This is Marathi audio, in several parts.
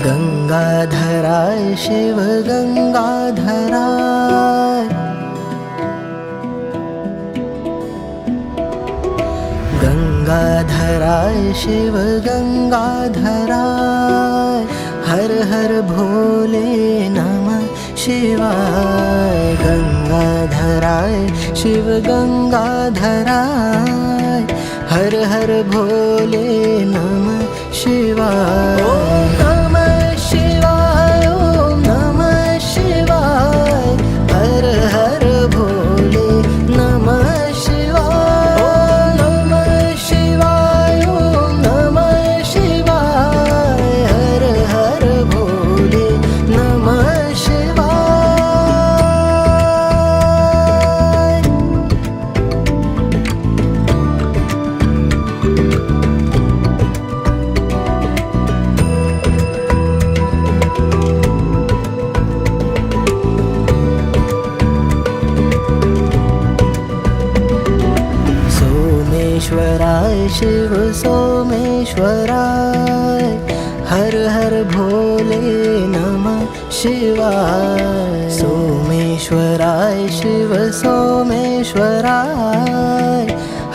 गंगाधराय शिव गंगाधराय, गंगाधराय शिव गंगाधराय, हर हर भोले नमः शिवाय। गंगाधराय शिव गंगाधराय, हर हर भोले नमः शिवाय। ओम नमः शिवाय, ओम नमः शिवाय, हर हर भोले नमः शिवाय। ओम नमः शिवाय, ओम नमः शिवाय, हर हर भोले नमः शिवाय। सोमेश्वराय शिव सोमेश्वराय, हर हर भोले नमः शिवाय। सोमेश्वराय शिव सोमेश्वराय,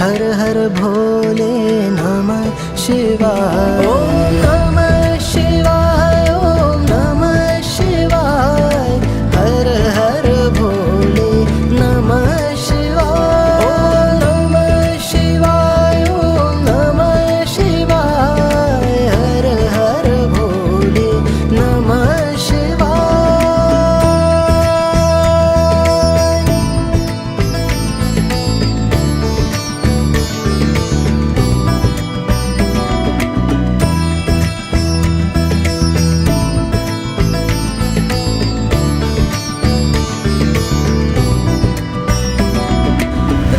हर हर भोले नमः शिवाय। ओम नमः शिवाय, ओम नमः शिवाय, हर हर भोले नमः शिवाय। ओम नमः शिवाय, ओम नमः शिवाय, हर हर भोले नमः शिवाय।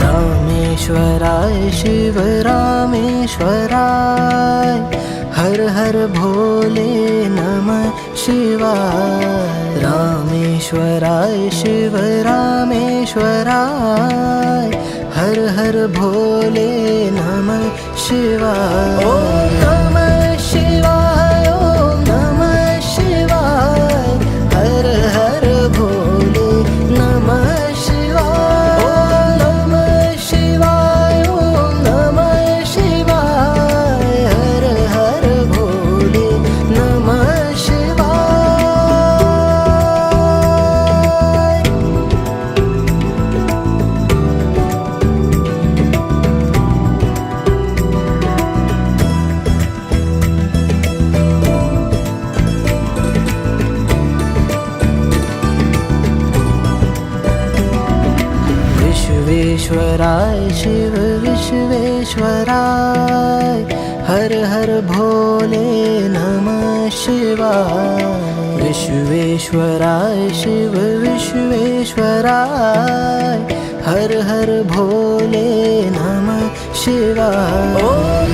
रामेश्वराय शिव रामेश्वराय, हर हर भोले नमः शिवाय। रामेश्वराय शिव रामेश्वराय, हर हर भोले नमः शिवाय। ओम नमः शिवाय, ओम नमः शिवाय, हर हर भोले नमः शिवाय। ओम नमः शिवाय, ओम नमः शिवाय, हर हर भोले नमः शिवाय। विश्वेश्वराय शिव विश्वेश्वराय, हर हर भोले नमः शिवाय। विश्वेश्वराय शिव विश्वेश्वराय, हर हर भोले नमः शिवाय। ओम